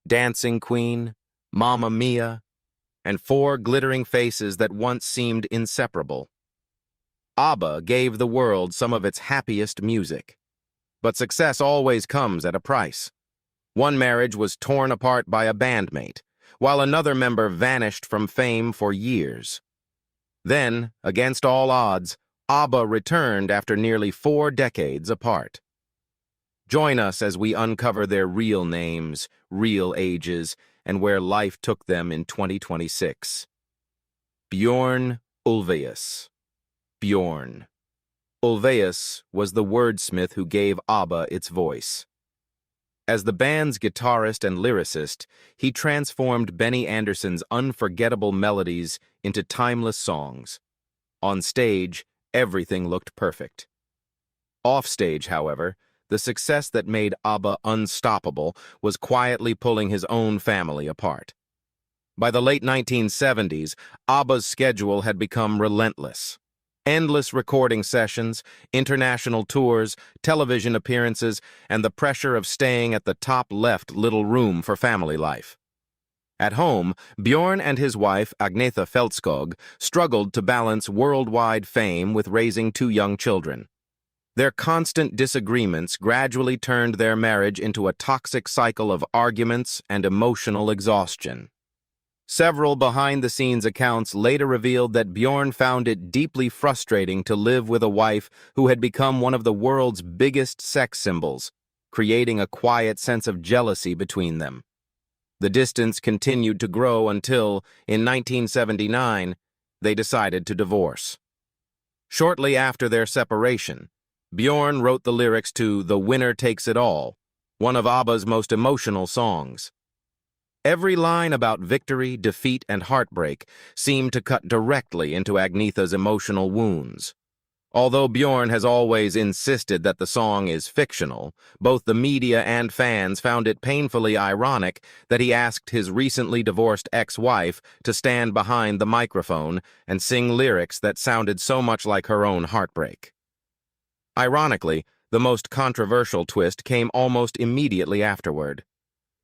Dancing Queen, Mamma Mia, and four glittering faces that once seemed inseparable. ABBA gave the world some of its happiest music. But success always comes at a price. One marriage was torn apart by a bandmate, while another member vanished from fame for years. Then, against all odds, ABBA returned after nearly 4 decades apart. Join us as we uncover their real names, real ages, and where life took them in 2026. Björn Ulvaeus. Björn. Ulvaeus was the wordsmith who gave ABBA its voice. As the band's guitarist and lyricist, he transformed Benny Andersson's unforgettable melodies into timeless songs. On stage, everything looked perfect. Offstage, however, the success that made ABBA unstoppable was quietly pulling his own family apart. By the late 1970s, ABBA's schedule had become relentless. Endless recording sessions, international tours, television appearances, and the pressure of staying at the top left little room for family life. At home, Björn and his wife, Agnetha Fältskog, struggled to balance worldwide fame with raising 2 young children. Their constant disagreements gradually turned their marriage into a toxic cycle of arguments and emotional exhaustion. Several behind-the-scenes accounts later revealed that Björn found it deeply frustrating to live with a wife who had become one of the world's biggest sex symbols, creating a quiet sense of jealousy between them. The distance continued to grow until, in 1979, they decided to divorce. Shortly after their separation, Björn wrote the lyrics to "The Winner Takes It All," one of ABBA's most emotional songs. Every line about victory, defeat, and heartbreak seemed to cut directly into Agnetha's emotional wounds. Although Björn has always insisted that the song is fictional, both the media and fans found it painfully ironic that he asked his recently divorced ex-wife to stand behind the microphone and sing lyrics that sounded so much like her own heartbreak. Ironically, the most controversial twist came almost immediately afterward.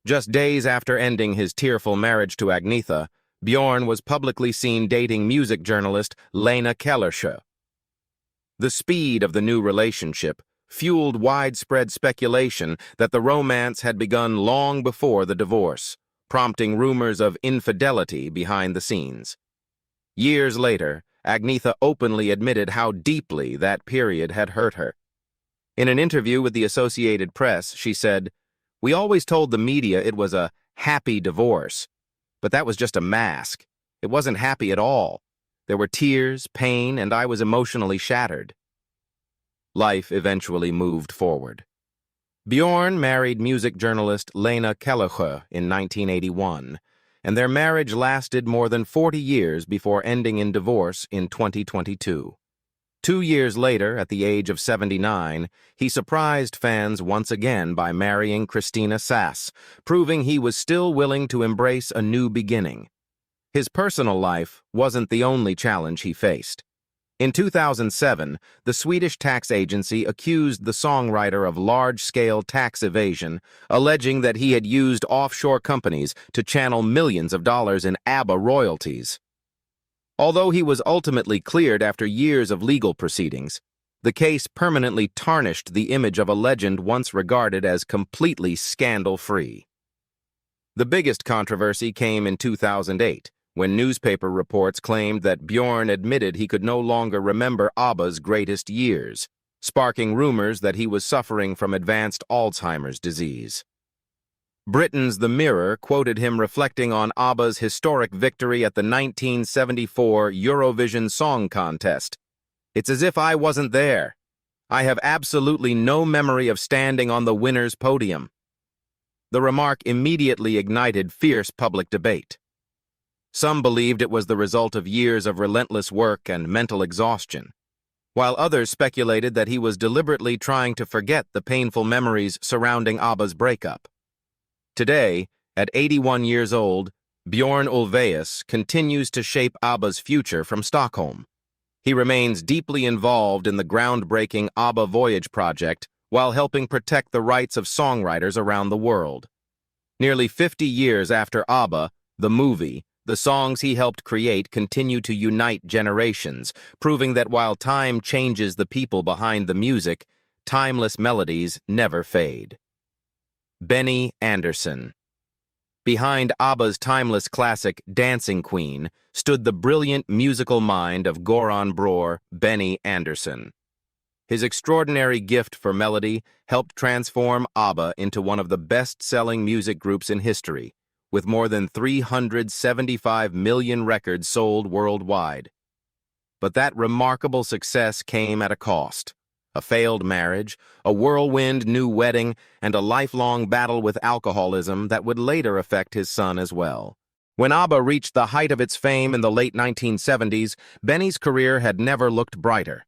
Just days after ending his tearful marriage to Agnetha, Björn was publicly seen dating music journalist Lena Kellersjö. The speed of the new relationship fueled widespread speculation that the romance had begun long before the divorce, prompting rumors of infidelity behind the scenes. Years later, Agnetha openly admitted how deeply that period had hurt her. In an interview with the Associated Press, she said, "We always told the media it was a happy divorce, but that was just a mask. It wasn't happy at all. There were tears, pain, and I was emotionally shattered." Life eventually moved forward. Björn married music journalist Lena Kellersjö in 1981, and their marriage lasted more than 40 years before ending in divorce in 2022. 2 years later, at the age of 79, he surprised fans once again by marrying Christina Sass, proving he was still willing to embrace a new beginning. His personal life wasn't the only challenge he faced. In 2007, the Swedish tax agency accused the songwriter of large-scale tax evasion, alleging that he had used offshore companies to channel millions of dollars in ABBA royalties. Although he was ultimately cleared after years of legal proceedings, the case permanently tarnished the image of a legend once regarded as completely scandal-free. The biggest controversy came in 2008, when newspaper reports claimed that Björn admitted he could no longer remember ABBA's greatest years, sparking rumors that he was suffering from advanced Alzheimer's disease. Britain's The Mirror quoted him reflecting on ABBA's historic victory at the 1974 Eurovision Song Contest. "It's as if I wasn't there. I have absolutely no memory of standing on the winner's podium." The remark immediately ignited fierce public debate. Some believed it was the result of years of relentless work and mental exhaustion, while others speculated that he was deliberately trying to forget the painful memories surrounding ABBA's breakup. Today, at 81 years old, Björn Ulvaeus continues to shape ABBA's future from Stockholm. He remains deeply involved in the groundbreaking ABBA Voyage project while helping protect the rights of songwriters around the world. Nearly 50 years after ABBA, the movie, the songs he helped create continue to unite generations, proving that while time changes the people behind the music, timeless melodies never fade. Benny Andersson. Behind ABBA's timeless classic Dancing Queen stood the brilliant musical mind of Goran Bror, Benny Andersson. His extraordinary gift for melody helped transform ABBA into one of the best-selling music groups in history, with more than 375 million records sold worldwide. But that remarkable success came at a cost. A failed marriage, a whirlwind new wedding, and a lifelong battle with alcoholism that would later affect his son as well. When ABBA reached the height of its fame in the late 1970s, Benny's career had never looked brighter.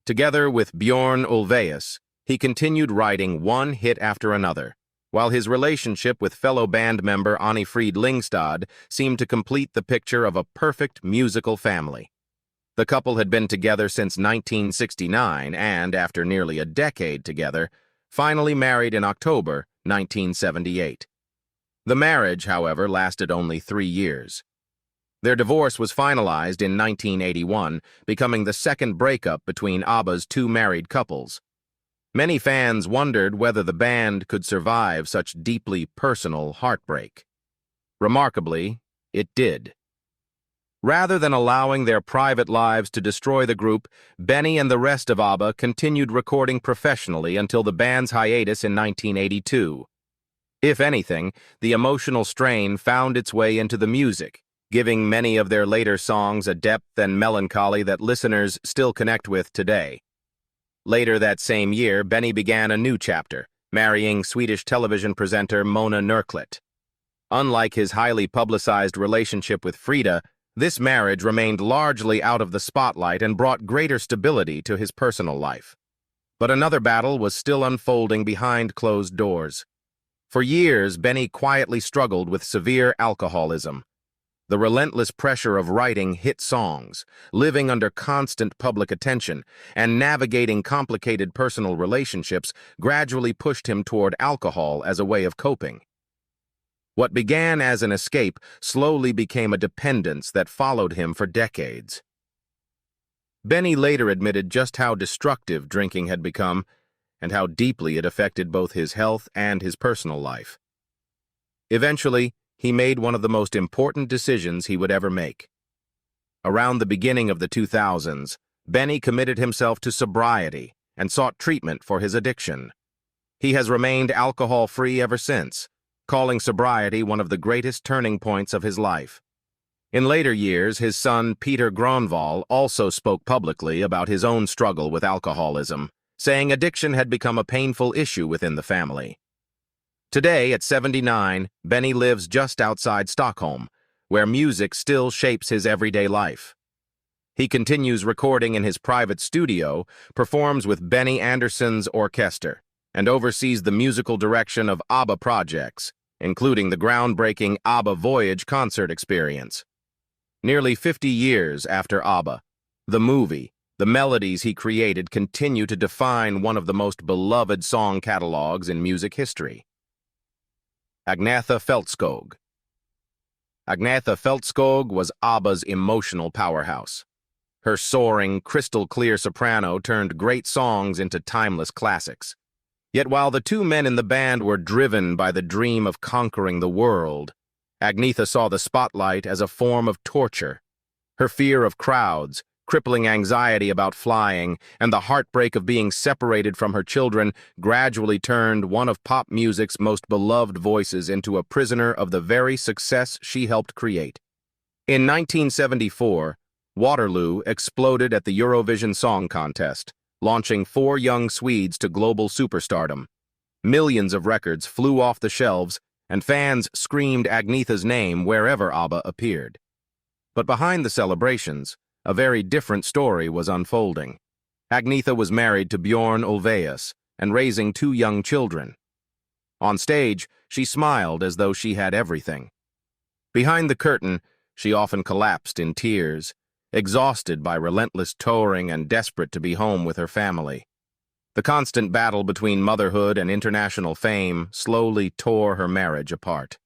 Together with Bjorn Ulvaeus, he continued writing one hit after another, while his relationship with fellow band member Anni-Frid Lyngstad seemed to complete the picture of a perfect musical family. The couple had been together since 1969 and, after nearly a decade together, finally married in October 1978. The marriage, however, lasted only 3 years. Their divorce was finalized in 1981, becoming the second breakup between ABBA's two married couples. Many fans wondered whether the band could survive such deeply personal heartbreak. Remarkably, it did. Rather than allowing their private lives to destroy the group, Benny and the rest of ABBA continued recording professionally until the band's hiatus in 1982. If anything, the emotional strain found its way into the music, giving many of their later songs a depth and melancholy that listeners still connect with today. Later that same year, Benny began a new chapter, marrying Swedish television presenter Mona Nurklit. Unlike his highly publicized relationship with Frida, this marriage remained largely out of the spotlight and brought greater stability to his personal life. But another battle was still unfolding behind closed doors. For years, Benny quietly struggled with severe alcoholism. The relentless pressure of writing hit songs, living under constant public attention, and navigating complicated personal relationships gradually pushed him toward alcohol as a way of coping. What began as an escape slowly became a dependence that followed him for decades. Benny later admitted just how destructive drinking had become and how deeply it affected both his health and his personal life. Eventually, he made one of the most important decisions he would ever make. Around the beginning of the 2000s, Benny committed himself to sobriety and sought treatment for his addiction. He has remained alcohol-free ever since, calling sobriety one of the greatest turning points of his life. In later years, his son Peter Gronvall also spoke publicly about his own struggle with alcoholism, saying addiction had become a painful issue within the family. Today, at 79, Benny lives just outside Stockholm, where music still shapes his everyday life. He continues recording in his private studio, performs with Benny Andersson's orchestra, and oversees the musical direction of ABBA projects, including the groundbreaking ABBA Voyage concert experience. Nearly 50 years after ABBA, the movie, the melodies he created continue to define one of the most beloved song catalogs in music history. Agnetha Fältskog. Agnetha Fältskog was ABBA's emotional powerhouse. Her soaring, crystal-clear soprano turned great songs into timeless classics. Yet while the two men in the band were driven by the dream of conquering the world, Agnetha saw the spotlight as a form of torture. Her fear of crowds, crippling anxiety about flying, and the heartbreak of being separated from her children gradually turned one of pop music's most beloved voices into a prisoner of the very success she helped create. In 1974, Waterloo exploded at the Eurovision Song Contest, launching 4 young Swedes to global superstardom. Millions of records flew off the shelves, and fans screamed Agnetha's name wherever ABBA appeared. But behind the celebrations, a very different story was unfolding. Agnetha was married to Bjorn Ulvaeus and raising 2 young children. On stage, she smiled as though she had everything. Behind the curtain, she often collapsed in tears, exhausted by relentless touring and desperate to be home with her family. The constant battle between motherhood and international fame slowly tore her marriage apart.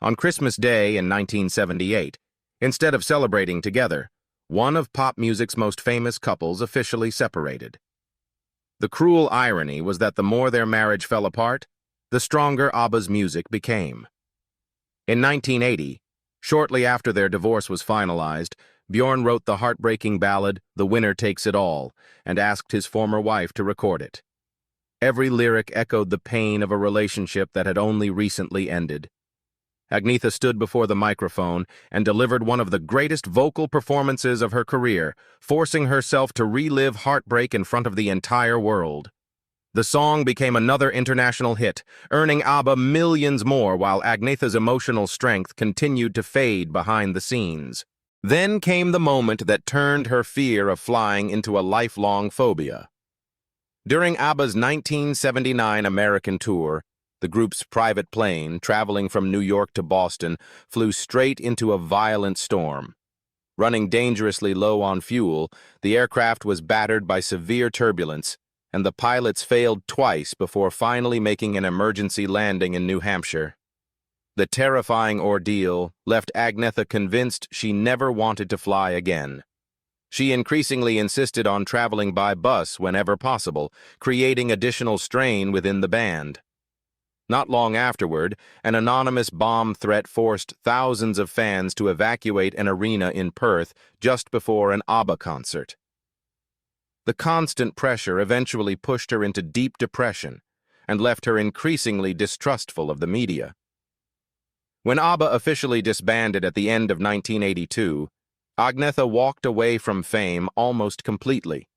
On Christmas Day in 1978, instead of celebrating together, one of pop music's most famous couples officially separated. The cruel irony was that the more their marriage fell apart, the stronger ABBA's music became. In 1980, shortly after their divorce was finalized, Bjorn wrote the heartbreaking ballad "The Winner Takes It All" and asked his former wife to record it. Every lyric echoed the pain of a relationship that had only recently ended. Agnetha stood before the microphone and delivered one of the greatest vocal performances of her career, forcing herself to relive heartbreak in front of the entire world. The song became another international hit, earning ABBA millions more while Agnetha's emotional strength continued to fade behind the scenes. Then came the moment that turned her fear of flying into a lifelong phobia. During ABBA's 1979 American tour, the group's private plane, traveling from New York to Boston, flew straight into a violent storm. Running dangerously low on fuel, the aircraft was battered by severe turbulence, and the pilots failed twice before finally making an emergency landing in New Hampshire. The terrifying ordeal left Agnetha convinced she never wanted to fly again. She increasingly insisted on traveling by bus whenever possible, creating additional strain within the band. Not long afterward, an anonymous bomb threat forced thousands of fans to evacuate an arena in Perth just before an ABBA concert. The constant pressure eventually pushed her into deep depression and left her increasingly distrustful of the media. When ABBA officially disbanded at the end of 1982, Agnetha walked away from fame almost completely.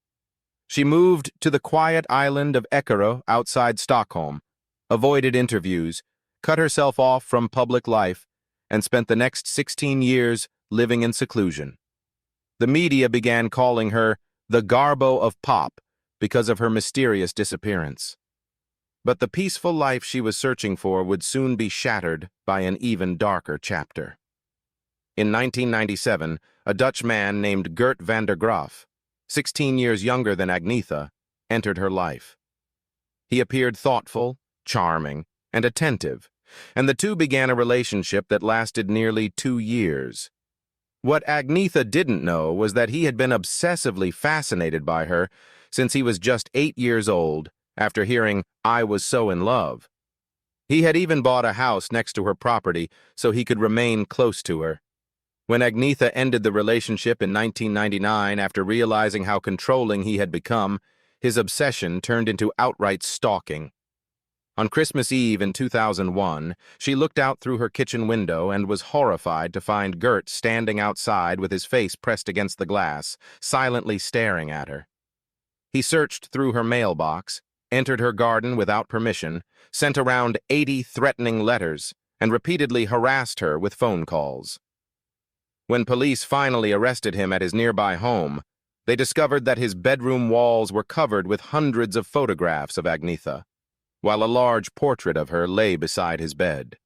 She moved to the quiet island of Eckerö outside Stockholm, avoided interviews, cut herself off from public life, and spent the next 16 years living in seclusion. The media began calling her the Garbo of pop because of her mysterious disappearance. But the peaceful life she was searching for would soon be shattered by an even darker chapter. In 1997, a Dutch man named Gert van der Graaf, 16 years younger than Agnetha, entered her life. He appeared thoughtful, charming, and attentive, and the two began a relationship that lasted nearly 2 years. What Agnetha didn't know was that he had been obsessively fascinated by her since he was just 8 years old, after hearing "I Was So in Love." He had even bought a house next to her property so he could remain close to her. When Agnetha ended the relationship in 1999 after realizing how controlling he had become, his obsession turned into outright stalking. On Christmas Eve in 2001, she looked out through her kitchen window and was horrified to find Gert standing outside with his face pressed against the glass, silently staring at her. He searched through her mailbox, entered her garden without permission, sent around 80 threatening letters, and repeatedly harassed her with phone calls. When police finally arrested him at his nearby home, they discovered that his bedroom walls were covered with hundreds of photographs of Agnetha, while a large portrait of her lay beside his bed.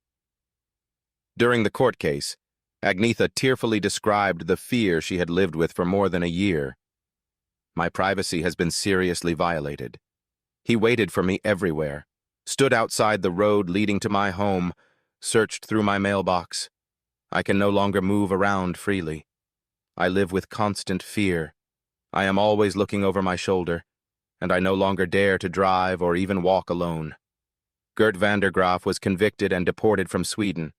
During the court case, Agnetha tearfully described the fear she had lived with for more than a year. "My privacy has been seriously violated. He waited for me everywhere, stood outside the road leading to my home, searched through my mailbox. I can no longer move around freely. I live with constant fear. I am always looking over my shoulder, and I no longer dare to drive or even walk alone." Gert van der Graaf was convicted and deported from Sweden,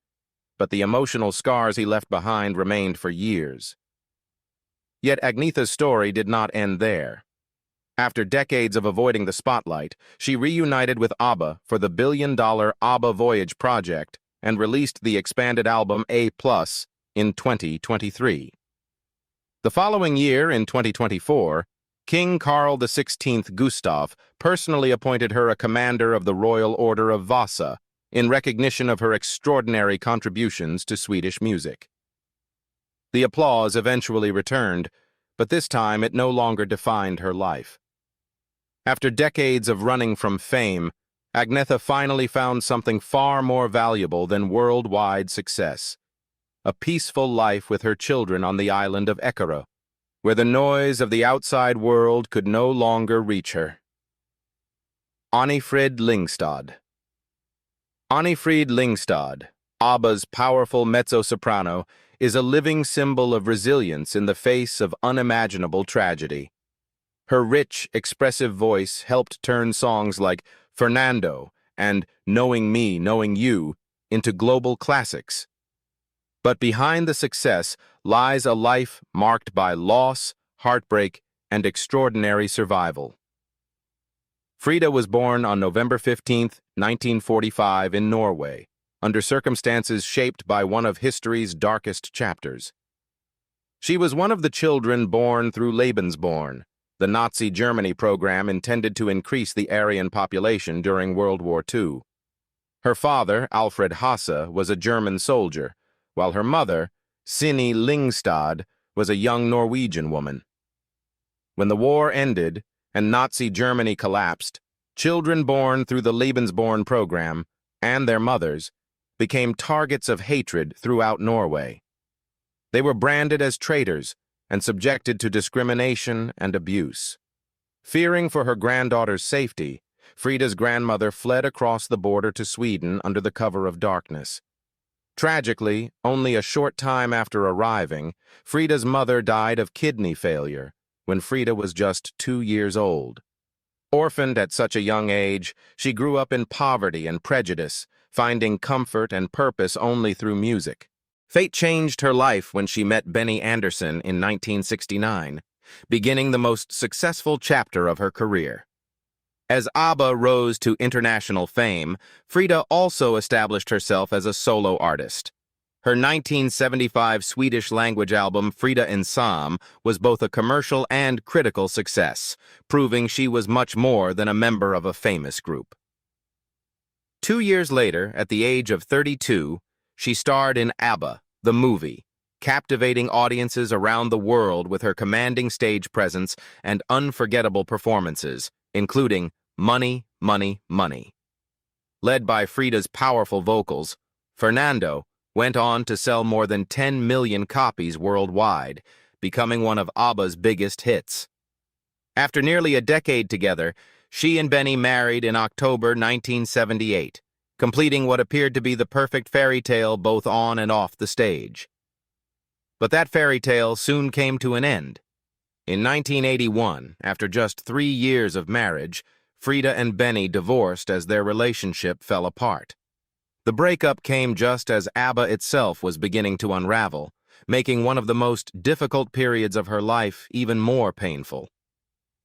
but the emotional scars he left behind remained for years. Yet Agnetha's story did not end there. After decades of avoiding the spotlight, she reunited with ABBA for the billion-dollar ABBA Voyage project and released the expanded album A+ in 2023. The following year, in 2024, King Carl XVI Gustaf personally appointed her a commander of the Royal Order of Vasa in recognition of her extraordinary contributions to Swedish music. The applause eventually returned, but this time it no longer defined her life. After decades of running from fame, Agnetha finally found something far more valuable than worldwide success: a peaceful life with her children on the island of Eckerö, where the noise of the outside world could no longer reach her. Annifrid Lyngstad. Annifrid Lyngstad, ABBA's powerful mezzo-soprano, is a living symbol of resilience in the face of unimaginable tragedy. Her rich, expressive voice helped turn songs like Fernando and Knowing Me, Knowing You into global classics. But behind the success lies a life marked by loss, heartbreak, and extraordinary survival. Frida was born on November 15, 1945, in Norway, under circumstances shaped by one of history's darkest chapters. She was one of the children born through Lebensborn, the Nazi Germany program intended to increase the Aryan population during World War II. Her father, Alfred Hasse, was a German soldier, while her mother, Sini Lyngstad, was a young Norwegian woman. When the war ended and Nazi Germany collapsed, children born through the Lebensborn program, and their mothers, became targets of hatred throughout Norway. They were branded as traitors and subjected to discrimination and abuse. Fearing for her granddaughter's safety, Frida's grandmother fled across the border to Sweden under the cover of darkness. Tragically, only a short time after arriving, Frida's mother died of kidney failure when Frida was just 2 years old. Orphaned at such a young age, she grew up in poverty and prejudice, finding comfort and purpose only through music. Fate changed her life when she met Benny Andersson in 1969, beginning the most successful chapter of her career. As ABBA rose to international fame, Frida also established herself as a solo artist. Her 1975 Swedish-language album Frida Ensam was both a commercial and critical success, proving she was much more than a member of a famous group. 2 years later, at the age of 32, she starred in ABBA, the movie, captivating audiences around the world with her commanding stage presence and unforgettable performances, including Money, Money, Money. Led by Frida's powerful vocals, Fernando went on to sell more than 10 million copies worldwide, becoming one of ABBA's biggest hits. After nearly a decade together, she and Benny married in October 1978, completing what appeared to be the perfect fairy tale both on and off the stage. But that fairy tale soon came to an end. In 1981, after just 3 years of marriage, Frida and Benny divorced as their relationship fell apart. The breakup came just as ABBA itself was beginning to unravel, making one of the most difficult periods of her life even more painful.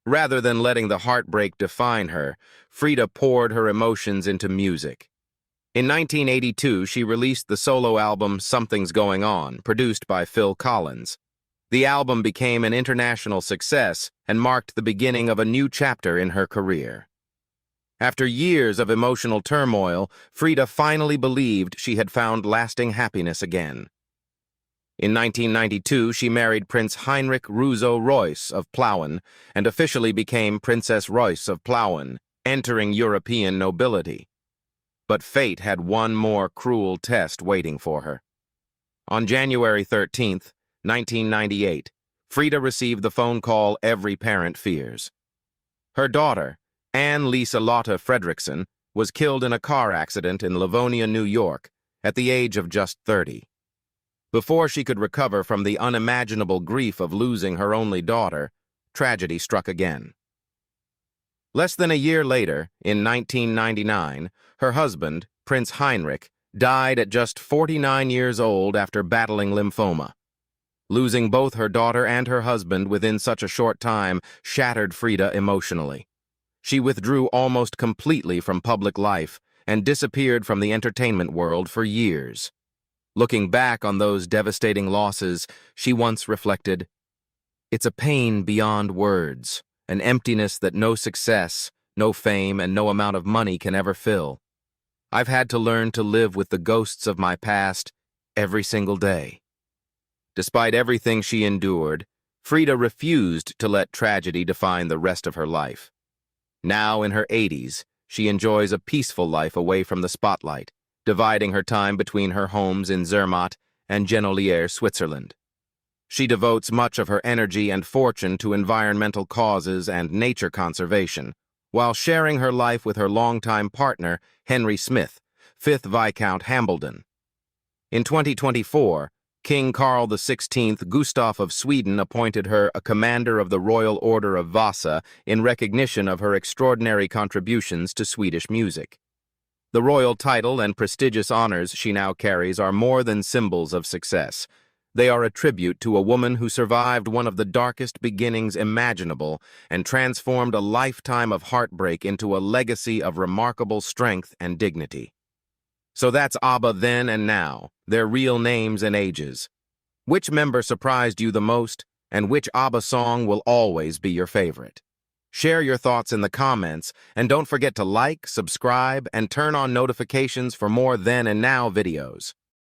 Rather than letting the heartbreak define her, Frida poured her emotions into music. In 1982, she released the solo album Something's Going On, produced by Phil Collins. The album became an international success and marked the beginning of a new chapter in her career. After years of emotional turmoil, Frida finally believed she had found lasting happiness again. In 1992, she married Prince Heinrich Russo-Reuss of Plauen and officially became Princess Reuss of Plauen, entering European nobility. But fate had one more cruel test waiting for her. On January 13, 1998, Frida received the phone call every parent fears. Her daughter, Anne-Lisa Lotta Fredriksson, was killed in a car accident in Livonia, New York, at the age of just 30. Before she could recover from the unimaginable grief of losing her only daughter, tragedy struck again. Less than a year later, in 1999, her husband, Prince Heinrich, died at just 49 years old after battling lymphoma. Losing both her daughter and her husband within such a short time shattered Frida emotionally. She withdrew almost completely from public life and disappeared from the entertainment world for years. Looking back on those devastating losses, she once reflected, "It's a pain beyond words, an emptiness that no success, no fame, and no amount of money can ever fill. I've had to learn to live with the ghosts of my past every single day." Despite everything she endured, Frida refused to let tragedy define the rest of her life. Now in her 80s, she enjoys a peaceful life away from the spotlight, dividing her time between her homes in Zermatt and Genolier, Switzerland. She devotes much of her energy and fortune to environmental causes and nature conservation, while sharing her life with her longtime partner, Henry Smith, 5th Viscount Hambledon. In 2024, King Carl XVI Gustaf of Sweden appointed her a Commander of the Royal Order of Vasa in recognition of her extraordinary contributions to Swedish music. The royal title and prestigious honors she now carries are more than symbols of success. They are a tribute to a woman who survived one of the darkest beginnings imaginable and transformed a lifetime of heartbreak into a legacy of remarkable strength and dignity. So that's ABBA then and now, their real names and ages. Which member surprised you the most, and which ABBA song will always be your favorite? Share your thoughts in the comments, and don't forget to like, subscribe, and turn on notifications for more then and now videos.